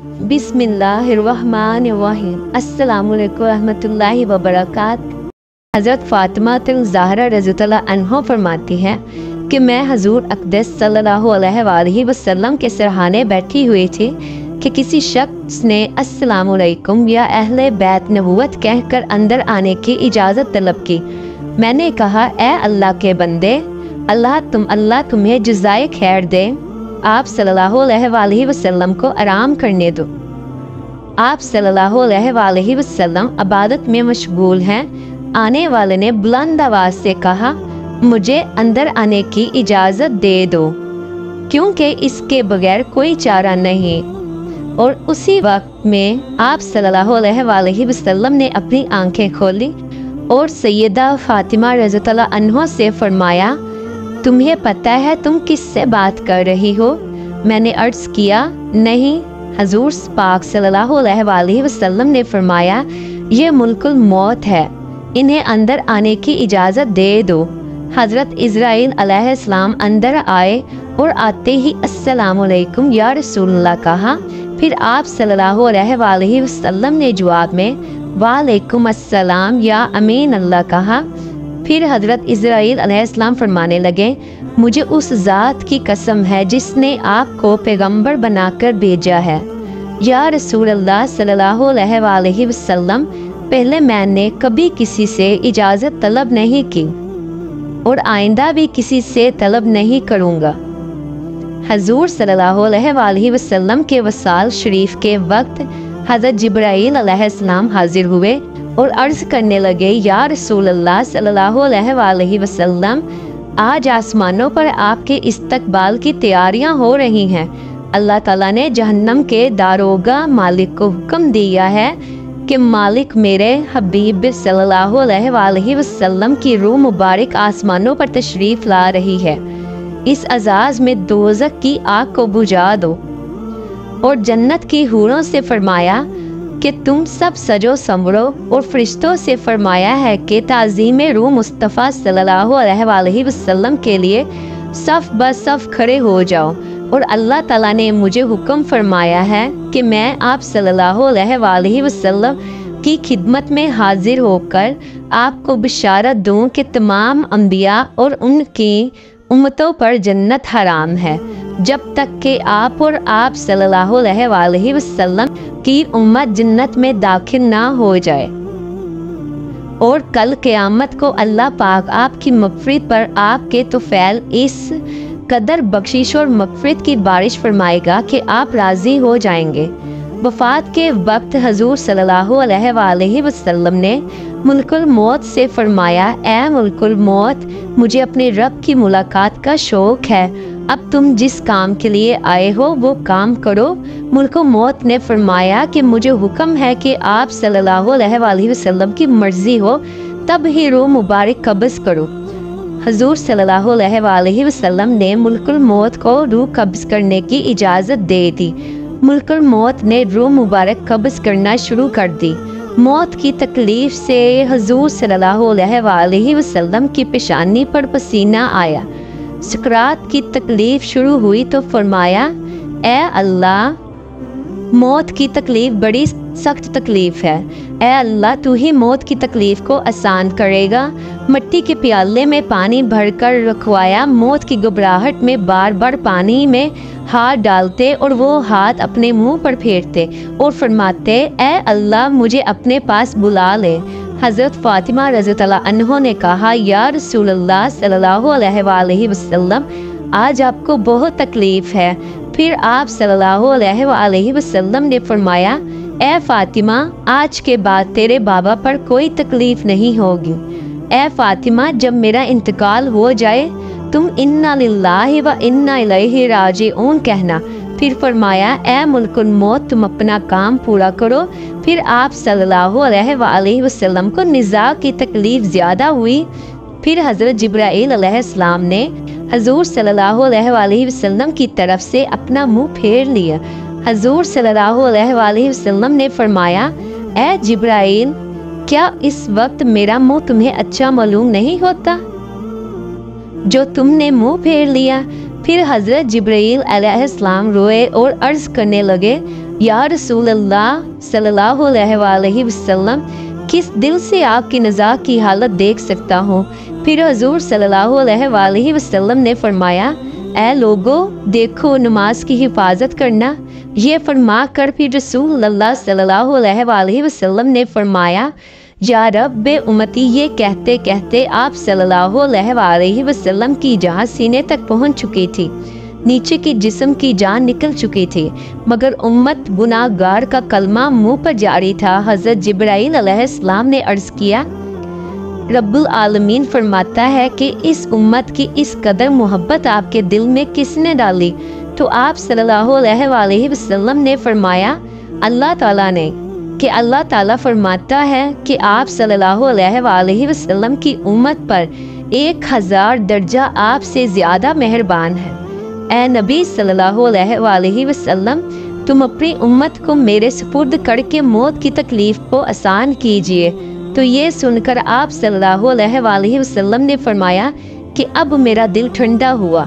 बिस्मिल्लाहिर्रहमानिर्रहीम। अस्सलामुअलैकुम रहमतुल्लाहि व बरकातहू। हज़रत फ़ातिमा ज़हरा रज़ियल्लाहु अन्हा फरमाती है कि मैं हजूर अक़दस सल्लल्लाहु अलैहि वसल्लम के सरहाने बैठी हुई थी कि किसी शख्स ने अस्सलामुअलैकुम या अहले बैत नबूवत कहकर अंदर आने की इजाज़त तलब की। मैंने कहा, ए अल्लाह के बंदे, अल्लाह तुम्हें जज़ाए खैर दे। आप सल्लल्लाहु अलैहि वसल्लम को आराम करने दो। आप सल्लल्लाहु अलैहि वसल्लम इबादत में मशगूल हैं। आने वाले ने बुलंद आवाज़ से कहा, मुझे अंदर आने की इजाज़त दे दो, क्योंकि इसके बगैर कोई चारा नहीं। और उसी वक्त में आप सल्लल्लाहु अलैहि वसल्लम ने अपनी आंखें खोली और सैयदा फ़ातिमा रज़ियल्लाहु अन्हा से फरमाया, तुम्हें पता है तुम किससे बात कर रही हो? मैंने अर्ज़ किया, नहीं। हजूर पाक सल्लल्लाहु अलैहि वसल्लम ने फरमाया, ये मुल्कुल मौत है, इन्हें अंदर आने की इजाज़त दे दो। हज़रत इज़राइल अलैहिस्सलाम अंदर आए और आते ही अस्सलामुअलैकुम या रसूलल्लाह कहा। फिर आप सल्लल्लाहु अलैहि वसल्लम ने जवाब में वालेकुम अस्सलाम या अमीन अल्लाह कहा। फिर हज़रत इज़राइल अलैहिस्सलाम फरमाने लगे, मुझे उस ज़ात की कसम है जिसने आपको पैगंबर बनाकर भेजा है, या रसूल अल्लाह सल्लल्लाहु अलैहि वसल्लम, पहले मैंने कभी किसी से इजाज़त तलब नहीं की और आइंदा भी किसी से तलब नहीं करूँगा। हजूर सल्लल्लाहु अलैहि वसल्लम के वसाल शरीफ के वक्त हज़रत जिब्राईल अलैहिस्सलाम हाजिर हुए और अर्ज़ करने लगे, या रसूल अल्लाह सल्लल्लाहु अलैहि वसल्लम, आज आसमानों पर आपके इस्तकबाल की तैयारियां हो रही हैं। अल्लाह ताला ने जहन्नम के दारोगा मालिक को हुक्म दिया है कि मालिक मेरे हबीब सल्लल्लाहु अलैहि वसल्लम की रूह मुबारक आसमानों पर तशरीफ़ ला रही है। इस अजाज़ में दोज़ख की आग को बुझा दो। और जन्नत की हूरों से फरमाया कि तुम सब सजो संवरो, और फरिश्तों से फरमाया है कि ताज़ीम रूह मुस्तफ़ा सल्लल्लाहु अलैहि वसल्लम के लिए सफ़ ब सफ़ खड़े हो जाओ। और अल्लाह ताला ने मुझे हुक्म फरमाया है कि मैं आप सल्लल्लाहु अलैहि वसल्लम की खिदमत में हाजिर होकर आपको बिशारत दूँ कि तमाम अंबिया और उनकी उम्मतों पर जन्नत हराम है, जब तक कि आप और आप सल्लल्लाहु अलैहि वसल्लम की उम्मत जन्नत में दाखिल ना हो जाए। और कल क़यामत को अल्लाह पाक आपकी मग़फ़िरत पर आपके तुफ़ैल इस कदर बख्शिश और मग़फ़िरत की बारिश फरमाएगा कि आप राज़ी हो जाएंगे। वफ़ात के वक्त हजूर सल्लल्लाहु अलैहि वसल्लम ने मुल्कुल मौत से फरमाया, ए मुल्कुल मौत, मुझे अपने रब की मुलाकात का शौक़ है, अब तुम जिस काम के लिए आए हो वो काम करो। मुल्कुल मौत ने फरमाया कि मुझे हुक्म है कि आप सल्लल्लाहु अलैहि वसल्लम की मर्ज़ी हो तब ही रूह मुबारक कब्ज़ करो। हजूर सल्लल्लाहु अलैहि वसल्लम ने मुल्कुल मौत को रूह कब्ज़ करने की इजाज़त दे दी। मुल्कुल मौत ने रूह मुबारक कब्ज़ करना शुरू कर दी। मौत की तकलीफ़ से हजूर सल्लल्लाहु अलैहि वसल्लम की पेशानी पर पसीना आया। सकरात की तकलीफ़ शुरू हुई तो फरमाया, ए अल्लाह, मौत की तकलीफ़ बड़ी सख्त तकलीफ़ है, ए अल्लाह तू ही मौत की तकलीफ़ को आसान करेगा। मिट्टी के प्याले में पानी भरकर रखवाया। मौत की घबराहट में बार बार पानी में हाथ डालते और वो हाथ अपने मुंह पर फेरते और फरमाते, ए अल्लाह मुझे अपने पास बुला ले। हज़रत फ़ातिमा रज़ियल्लाहु अन्हा ने कहा, या रसूलल्लाह सल्लल्लाहु अलैहि वसल्लम, आज आपको बहुत तकलीफ़ है। फिर आप सल्लल्लाहु अलैहि वसल्लम ने फरमाया, ए फ़ातिमा, आज के बाद तेरे बाबा पर कोई तकलीफ़ नहीं होगी। ए फ़ातिमा, जब मेरा इंतकाल हो जाए तुम इन्ना लिल्लाहि व इन्ना इलैहि राजिऊन कहना। फिर फरमाया, ए मुल्कुल मौत, तुम अपना काम पूरा करो। फिर आप सल्लल्लाहु अलैहि वसल्लम को निज़ा की तकलीफ़ ज़्यादा हुई। फिर हज़रत जिब्राईल अलैहिस्सलाम ने हजूर सल्लल्लाहु अलैहि वसल्लम की तरफ से अपना मुँह फेर लिया। हजूर सल्लल्लाहु अलैहि वसल्लम ने फरमाया, ए जिब्राईल, क्या इस वक्त मेरा मुँह तुम्हें अच्छा मालूम नहीं होता जो तुमने मुँह फेर लिया? फिर हज़रत जिब्राईल अलैहिस्सलाम रोए और अर्ज़ करने लगे, या रसूल अल्लाह सल्लल्लाहु अलैहि वसल्लम, किस दिल से आपकी नज़ा की हालत देख सकता हूँ। फिर हुजूर सल्लल्लाहु अलैहि वसल्लम ने फरमाया, ऐ लोगो देखो नमाज की हिफाजत करना। ये फरमा कर फिर रसूल अल्लाह सल्लल्लाहु अलैहि वसल्लम ने फरमाया, या रब्बे उम्मती। ये कहते कहते आप सल्लल्लाहु अलैहि वसल्लम की जान सीने तक पहुँच चुकी थी, नीचे की जिस्म की जान निकल चुकी थी, मगर उम्मत गुनाहगार का कलमा मुंह पर जारी था। हज़रत जिब्राइल अलैहिस्सलाम ने अर्ज़ किया, रब्बुल आलमीन फरमाता है कि इस उम्मत की इस कदर मोहब्बत आपके दिल में किसने डाली? तो आप सल्लल्लाहु अलैहि वसल्लम ने फरमाया, अल्लाह ताला ने। कि अल्लाह ताला फरमाता है कि आप सल्लल्लाहु अलैहि वसल्लम की उम्मत पर 1000 दर्जा आपसे ज़्यादा मेहरबान है। ए नबी सल्लल्लाहु अलैहि वसल्लम, तुम अपनी उम्मत को मेरे सुपुर्द करके मौत की तकलीफ़ को आसान कीजिए। तो ये सुनकर आप सल्लल्लाहु अलैहि वसल्लम ने फरमाया कि अब मेरा दिल ठंडा हुआ।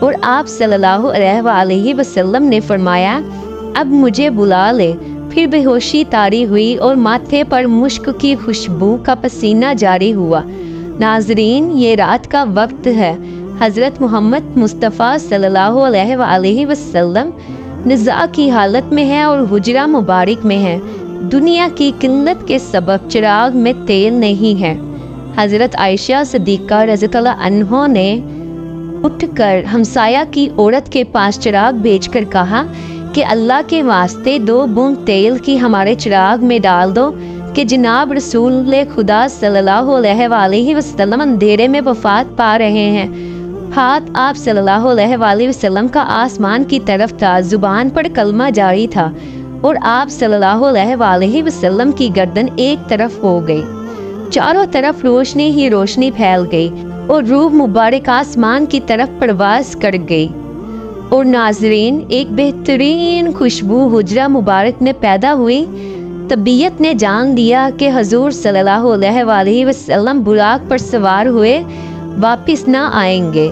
और आप सल्लल्लाहु अलैहि वसल्लम ने फरमाया, अब मुझे बुला ले। फिर बेहोशी तारी हुई और माथे पर मुश्क की खुशबू का पसीना जारी हुआ। नाजरीन, ये रात का वक्त है। हज़रत मोहम्मद मुस्तफ़ा सल्लल्लाहु अलैहि वसल्लम निज़ा की हालत में है और हुजरा मुबारक में है। दुनिया की किल्लत के सबब चिराग में तेल नहीं है। हज़रत आयशा सिद्दीक़ा रज़ियल्लाहु अन्हा ने उठकर हमसाया की औरत के पास चिराग भेजकर कहा कि अल्लाह के वास्ते 2 बूंद तेल की हमारे चिराग में डाल दो कि जनाब रसूल खुदा सल्लल्लाहु अलैहि वसल्लम अंधेरे में वफात पा रहे हैं। हाथ आप सल्लल्लाहु अलैहि वसल्लम का आसमान की तरफ था, जुबान पर कलमा जारी था और आप सल्लल्लाहु अलैहि वसल्लम की गर्दन एक तरफ हो गई। चारों तरफ रोशनी ही रोशनी फैल गई और रूह मुबारक आसमान की तरफ परवास कर गई। और नाजरीन, एक बेहतरीन खुशबू हुजरा मुबारक में पैदा हुई। तबीयत ने जान लिया कि हजूर सल्लल्लाहु अलैहि वसल्लम बुराक पर सवार हुए वापस ना आएंगे।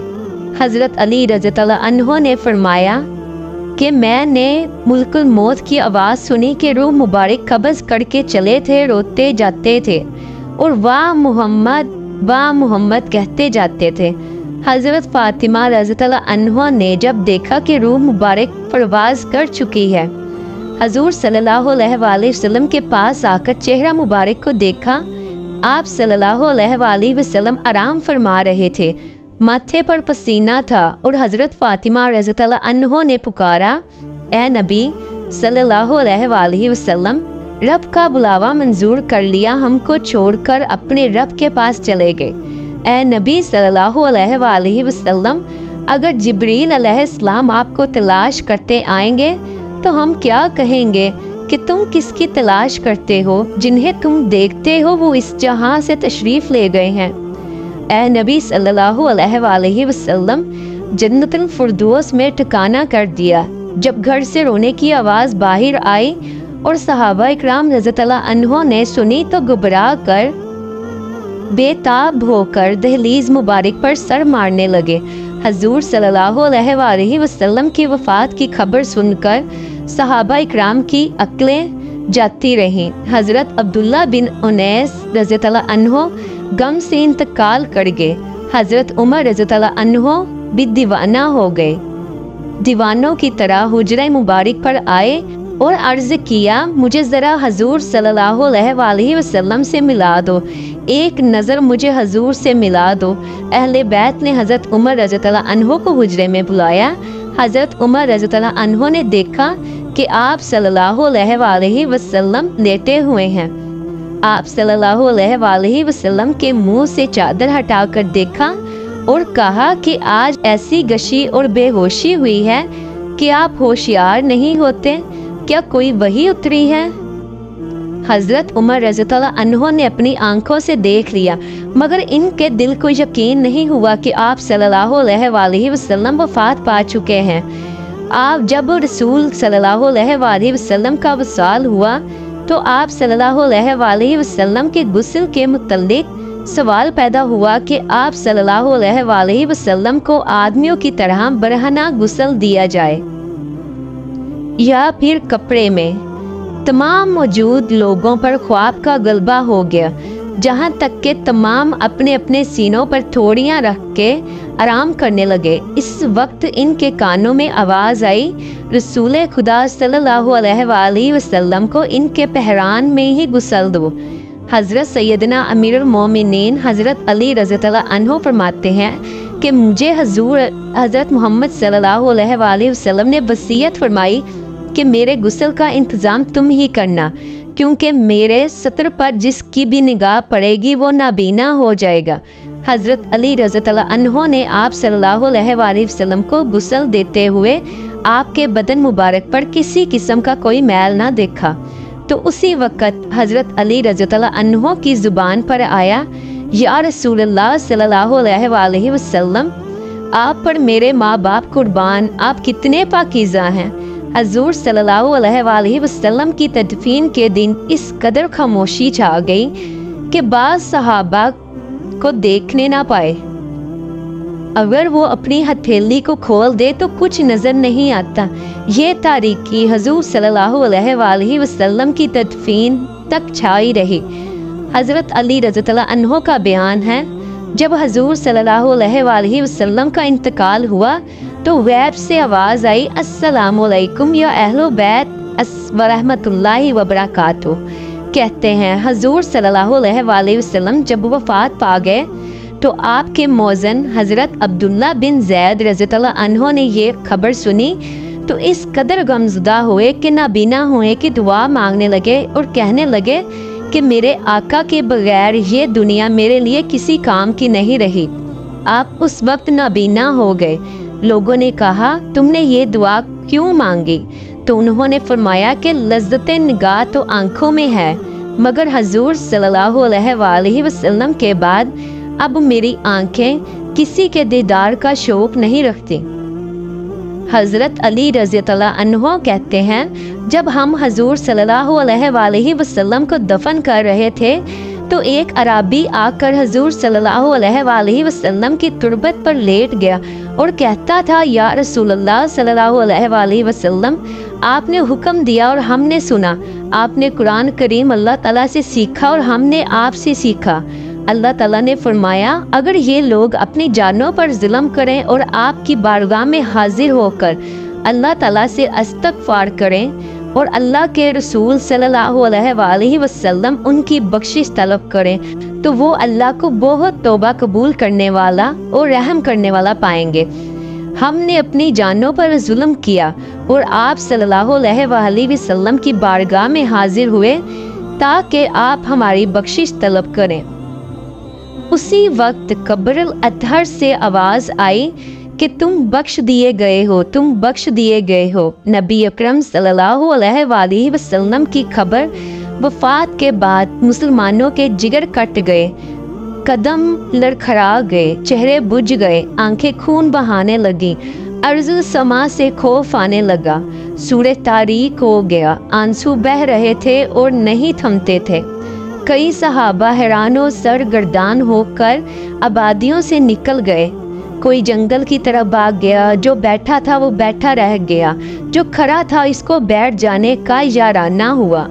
हज़रत अली रज़ियल्लाहु अन्हु ने फरमाया कि मैंने मुल्कुल मौत की आवाज़ सुनी कि रूह मुबारक कब्ज़ करके चले थे, रोते जाते थे और वाह मोहम्मद कहते जाते थे। हज़रत फ़ातिमा रज़ियल्लाहु अन्हा ने जब देखा कि रूह मुबारक परवाज़ कर चुकी है, हजूर सल्लल्लाहु अलैहि वसल्लम के पास आकर चेहरा मुबारक को देखा। आप सल्लल्लाहु अलैहि वसल्लम आराम फरमा रहे थे, माथे पर पसीना था और हज़रत फ़ातिमा रज़ियल्लाहु अन्हा ने पुकारा, ए नबी सल्लल्लाहु अलैहि वसल्लम, रब का बुलावा मंजूर कर लिया, हमको छोड़कर अपने रब के पास चले गए। ए नबी सल्लल्लाहु अलैहि वसल्लम, अगर जिब्रील अलैहिस्सलाम आपको तलाश करते आएंगे तो हम क्या कहेंगे कि तुम किसकी तलाश करते हो? जिन्हें तुम देखते हो वो इस जहां से तशरीफ़ ले गए हैं। ए नबी सल्लल्लाहु अलैहि वसल्लम, जन्नतुल फिरदौस में ठिकाना कर दिया। जब घर से रोने की आवाज़ बाहर आई और सहाबा इकराम रज़ियल्लाहु अन्हुम ने सुनी तो घबरा कर बेताब होकर दहलीज मुबारक पर सर मारने लगे। हजूर सल्लल्लाहु अलैहि वसल्लम की वफ़ात की खबर सुनकर सहाबा इकराम की अक्लें जाती रहीं। हज़रत अब्दुल्ला बिन उनैस रज़ियल्लाहु अन्हु गम से इंतकाल कर गए। हज़रत उमर रज़ियल्लाहु अन्हु भी दीवाना हो गए। दीवानों की तरह हुजरा मुबारक पर आए और अर्ज़ किया, मुझे ज़रा हजूर सल्लल्लाहु अलैहि वसल्लम से मिला दो, एक नज़र मुझे हजूर से मिला दो। अहले बैत ने हज़रत उमर रज़ियल्लाहु अन्हु को हुजरे में बुलाया। हज़रत उमर रज़ियल्लाहु अन्हु ने देखा कि आप सल्लल्लाहु अलैहि वसल्लम लेटे हुए हैं। आप सल्लल्लाहु अलैहि वसल्लम के मुंह से चादर हटाकर देखा और कहा कि आज ऐसी गशी और बेहोशी हुई है कि आप होशियार नहीं होते। क्या कोई वही उतरी है? हज़रत उमर रज़ियल्लाहु अन्हु ने अपनी आंखों से देख लिया, मगर इनके दिल को यकीन नहीं हुआ कि आप सल्लल्लाहु अलैहि वसल्लम वफ़ात पा चुके हैं। आप जब रसूल सल्लल्लाहु अलैहि वसल्लम का वसाल हुआ तो आप सल्लल्लाहु अलैहि वसल्लम के गुस्ल के मुतल्लिक सवाल पैदा हुआ कि आप सल्लल्लाहु अलैहि वसल्लम को आदमियों की तरह बरहना गुस्ल दिया जाए। या फिर कपड़े में। तमाम मौजूद लोगों पर ख्वाब का गलबा हो गया, जहाँ तक के तमाम अपने अपने सीनों पर थोड़ियाँ रख के आराम करने लगे। इस वक्त इनके कानों में आवाज़ आई, रसूल खुदा सल्लल्लाहु अलैहि वसल्लम को इनके पहरान में ही गुसल दो। हज़रत सैयदना अमीरुल मोमिनीन हज़रत अली रज़ियल्लाहु अन्हु फरमाते हैं कि मुझे हजूर हज़रत मोहम्मद सल्लल्लाहु अलैहि वसल्लम ने वसीयत फरमाई कि मेरे गुस्ल का इंतज़ाम तुम ही करना, क्योंकि मेरे सतर पर जिसकी भी निगाह पड़ेगी वो नाबीना हो जाएगा। हज़रत अली रज़ियल्लाहु अन्हु ने आप सल्लल्लाहु अलैहि वसल्लम को गुस्ल देते हुए आपके बदन मुबारक पर किसी किस्म का कोई मैल ना देखा। तो उसी वक़्त हज़रत अली रज़ियल्लाहु अन्हु की ज़ुबान पर आया, या रसूलल्लाह सल्लल्लाहु अलैहि वसल्लम, आप पर मेरे माँ बाप कुर्बान, आप कितने पाकीज़ा हैं। हजूर सल्लल्लाहु अलैहि वसल्लम की तदफीन के दिन इस कदर खामोशी छा गई कि बाज़ सहाबा को देखने ना पाए। अगर वो अपनी हथेली को खोल दे तो कुछ नज़र नहीं आता। ये तारीकी हजूर सल्लल्लाहु अलैहि वसल्लम की तदफीन तक छाई रही। हज़रत अली रज़ियल्लाहु अन्हु का बयान है, जब हजूर सल्लल्लाहु अलैहि वसल्लम का इंतकाल हुआ तो गैब से आवाज़ आई, अस्सलामु अलैकुम या अहलो बैत व रहमतुल्लाहि व बरकातुहू। कहते हैं हजूर सल्लल्लाहु अलैहि वसल्लम जब वफ़ात पा गए तो आपके मौज़न हज़रत अब्दुल्ला बिन ज़ैद रज़ियल्लाहु अन्हु ने ये खबर सुनी तो इस कदर गमज़दा हुए कि नाबीना हुए कि दुआ मांगने लगे और कहने लगे कि मेरे आका के बगैर ये दुनिया मेरे लिए किसी काम की नहीं रही। आप उस वक्त नाबीना हो गए। लोगों ने कहा, तुमने ये दुआ क्यों मांगी? तो उन्होंने फरमाया कि लज़्ज़त-ए निगाह तो आँखों में है, मगर हजूर सल्लल्लाहु अलैहि वसल्लम के बाद अब मेरी आँखें किसी के दीदार का शौक़ नहीं रखती। हज़रत अली रज़ियल्लाहु अन्हु कहते हैं, जब हम हजूर सल्लल्लाहु अलैहि वसल्लम को दफन कर रहे थे तो एक अराबी आकर हजूर सल्लल्लाहु अलैहि वसल्लम की तुरबत पर लेट गया और कहता था, या रसूलल्लाह सल्लल्लाहु अलैहि वसल्लम, आपने हुक्म दिया और हमने सुना। आपने कुरान करीम अल्लाह ताला से सीखा और हमने आपसे सीखा। अल्लाह ताला ने फरमाया, अगर ये लोग अपनी जानों पर जुल्म करें और आपकी बारगाह में हाजिर होकर अल्लाह ताला से इस्तग़फ़ार करें और अल्लाह के रसूल सल्लल्लाहु अलैहि वसल्लम उनकी बख्शिश तलब करें तो वो अल्लाह को बहुत तौबा कबूल करने वाला और रहम करने वाला पाएंगे। हमने अपनी जानों पर जुल्म किया और आप सल्लल्लाहु अलैहि वसल्लम की बारगाह में हाजिर हुए ताकि आप हमारी बख्शिश तलब करें। उसी वक्त कब्रुल अतहर से आवाज़ आई कि तुम बख्श दिए गए हो, तुम बख्श दिए गए हो। नबी अकरम सल्लल्लाहु अलैहि वसल्लम की खबर वफ़ात के बाद मुसलमानों के जिगर कट गए, कदम लड़खड़ा गए, चेहरे बुझ गए, आंखें खून बहाने लगी, अर्ज़ समा से खौफ आने लगा, सूरज तारीक हो गया, आंसू बह रहे थे और नहीं थमते थे। कई सहाबा हैरानो सरगर्दान होकर आबादियों से निकल गए। कोई जंगल की तरफ भाग गया, जो बैठा था वो बैठा रह गया, जो खड़ा था इसको बैठ जाने का याराना हुआ।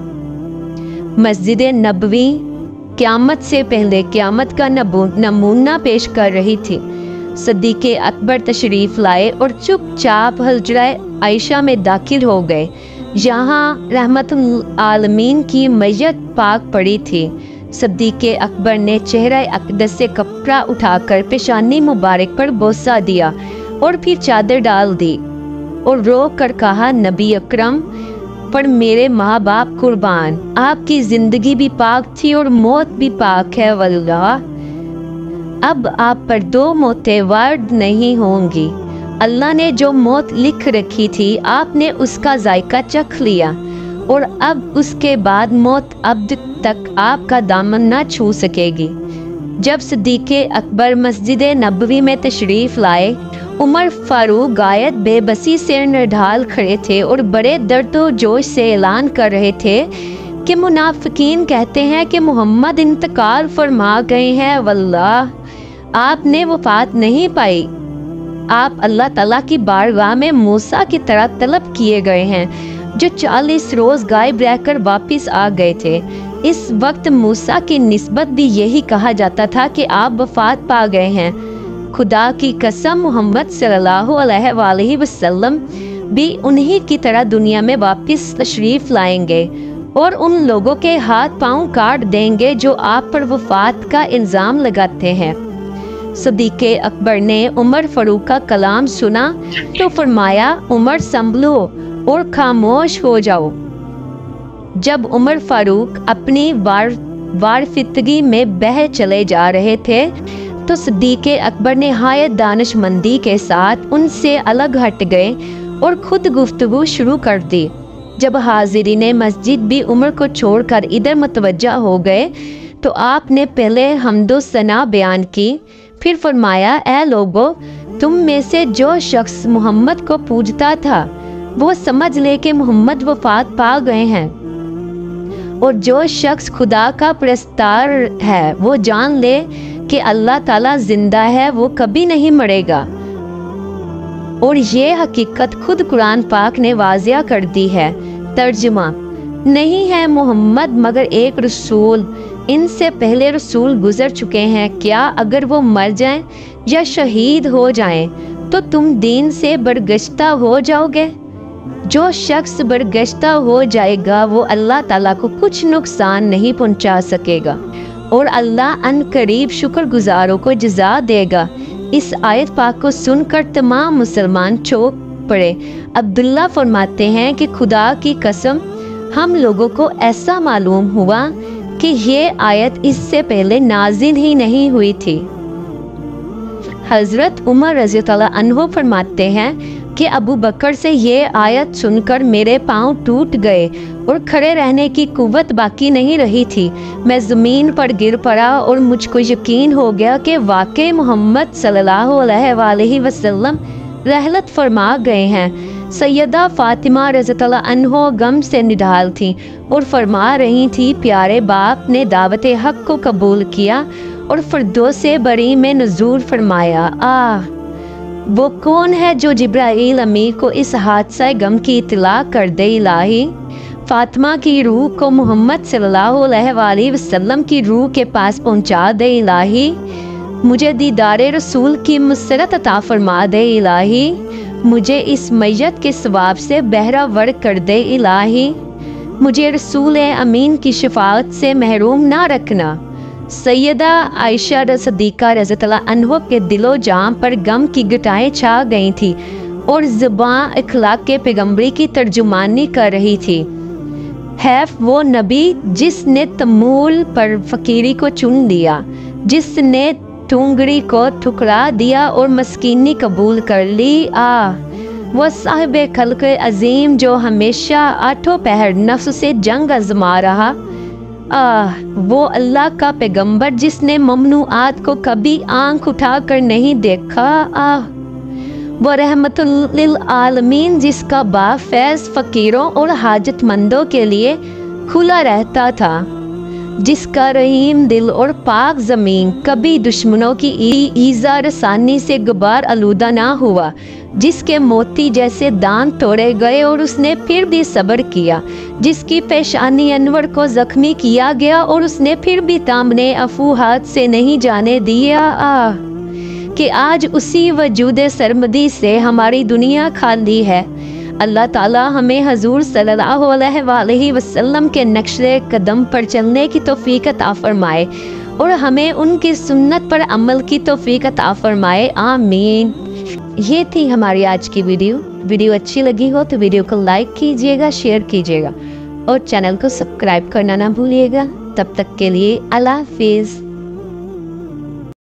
मस्जिद नबवी क़यामत से पहले क़यामत का नमूना पेश कर रही थी। सद्दीक़े अकबर तशरीफ़ लाए और चुपचाप हजरा आयशा में दाखिल हो गए। यहाँ रहमतुल आलमीन की मैयत पाक पड़ी थी। सद्दीक़े अकबर ने चेहरा अक़दस से कपड़ा उठाकर पेशानी मुबारक पर बोसा दिया और फिर चादर डाल दी और रो कर कहा, नबी अकरम पर मेरे माँ बाप कुर्बान, आपकी ज़िंदगी भी पाक थी और मौत भी पाक है वल्लाह। अब आप पर दो मौतें वार्ड नहीं होंगी। अल्लाह ने जो मौत लिख रखी थी आपने उसका जायका चख लिया और अब उसके बाद मौत अब तक आपका दामन न छू सकेगी। जब सिद्दीक़े अकबर मस्जिद नबवी में तशरीफ़ लाए, उमर फारूक गायत बेबसी से निढाल खड़े थे और बड़े दर्दो जोश से ऐलान कर रहे थे कि मुनाफिकीन कहते हैं कि मोहम्मद इंतकाल फरमा गए हैं, वल्लाह आपने वफ़ात नहीं पाई। आप अल्लाह ताला की बारगाह में मूसा की तरह तलब किए गए हैं। जो 40 रोज गायब रहकर वापस आ गए थे। इस वक्त मूसा की निस्बत भी यही कहा जाता था कि आप वफात पा गए हैं। खुदा की कसम, मोहम्मद सल्लल्लाहु अलैहि वसल्लम भी उन्हीं की तरह दुनिया में वापस तशरीफ लाएंगे और उन लोगों के हाथ पांव काट देंगे जो आप पर वफात का इल्ज़ाम लगाते हैं। सिद्दीक़ अकबर ने उमर फारूक का कलाम सुना तो फरमाया, उमर संभलो और खामोश हो जाओ। जब उमर फारूक अपनी वारफितगी में बह चले जा रहे थे तो सिद्दीक़ अकबर निहायत दानिशमंदी के साथ उनसे अलग हट गए और खुद गुफ्तगू शुरू कर दी। जब हाज़िरीन मस्जिद भी उमर को छोड़कर इधर मुतवज्जा हो गए तो आपने पहले हम्दो सना बयान की, फिर फरमाया, ऐ लोगो, तुम में से जो शख्स मोहम्मद को पूजता था वो समझ ले कि मोहम्मद वफात पा गए हैं, और जो शख्स खुदा का परस्तार है वो जान ले कि अल्लाह ताला जिंदा है, वो कभी नहीं मरेगा। और ये हकीकत खुद कुरान पाक ने वाज़िया कर दी है। तर्जुमा, नहीं है मोहम्मद मगर एक रसूल, इनसे पहले रसूल गुजर चुके हैं, क्या अगर वो मर जाएं या शहीद हो जाएं तो तुम दीन से बरगश्ता हो जाओगे? जो शख्स बरगश्ता हो जाएगा वो अल्लाह ताला को कुछ नुकसान नहीं पहुंचा सकेगा और अल्लाह अन करीब शुक्रगुजारों को जज़ा देगा। इस आयत पाक को सुनकर तमाम मुसलमान चौंक पड़े। अब्दुल्ला फरमाते हैं कि खुदा की कसम, हम लोगों को ऐसा मालूम हुआ कि ये आयत इससे पहले नाजिल ही नहीं हुई थी। हज़रत उमर रज़ियल्लाहु अन्हु फरमाते हैं कि अबू बकर से ये आयत सुनकर मेरे पांव टूट गए और खड़े रहने की कुव्वत बाकी नहीं रही थी। मैं ज़मीन पर गिर पड़ा और मुझको यकीन हो गया कि वाकई मोहम्मद सल्लल्लाहु अलैहि वसल्लम रहलत फरमा गए हैं। सैयदा फ़ातिमा रज़ियल्लाहु अन्हा गम से निढाल थी और फरमा रही थी, प्यारे बाप ने दावत हक को कबूल किया और फ़िरदौस बरी में नुज़ूल फरमाया। वो कौन है जो जिब्राईल अमीर को इस हादसा गम की इत्तला कर दे इलाही। फ़ातिमा की रूह को मोहम्मद सल्लल्लाहु अलैहि वसल्लम की रूह के पास पहुंचा दे इलाही। मुझे दीदारे रसूल की मुसरत अता फरमा दे इलाही। मुझे इस मैयत के सवाब से बहरा वर कर दे इलाही। मुझे रसूल अमीन की शफाअत से महरूम ना रखना। सैयदा आयशा सिद्दीक़ा रज़ियल्लाहु अन्हा के दिलो जान पर गम की घटाएं छा गई थी और ज़ुबान अखलाक के पैगम्बरी की तर्जुमानी कर रही थी। हैफ वो नबी जिसने तमूल पर फ़कीरी को चुन लिया, जिसने ठुंगरी को ठुकरा दिया और मस्कीनी कबूल कर ली। वो साहिब खल्क़ अजीम जो हमेशा आठों पहर नफ्स से जंग आज़मा रहा। वो अल्लाह का पैगंबर जिसने ममनूआत को कभी आंख उठाकर नहीं देखा। वो रहमतुल लिल आलमीन जिसका बाब फैज़ फ़कीरों और हाजतमंदों के लिए खुला रहता था, जिसका रहीम दिल और पाक ज़मीन कभी दुश्मनों की ईज़ा रसानी से गुबार आलूदा ना हुआ, जिसके मोती जैसे दांत तोड़े गए और उसने फिर भी सब्र किया, जिसकी पेशानी अनवर को ज़ख्मी किया गया और उसने फिर भी तामने अफू हाथ से नहीं जाने दिया। कि आज उसी वजूद सरमदी से हमारी दुनिया खाली है। अल्लाह ताला हमें हजूर सल्लल्लाहु अलैहि वसल्लम के नक्शे कदम पर चलने की तौफीक अता फरमाए और हमें उनकी सुन्नत पर अमल की तौफीक अता फरमाए। आमीन। ये थी हमारी आज की वीडियो अच्छी लगी हो तो वीडियो को लाइक कीजिएगा, शेयर कीजिएगा और चैनल को सब्सक्राइब करना ना भूलिएगा। तब तक के लिए अल्लाह हाफिज़।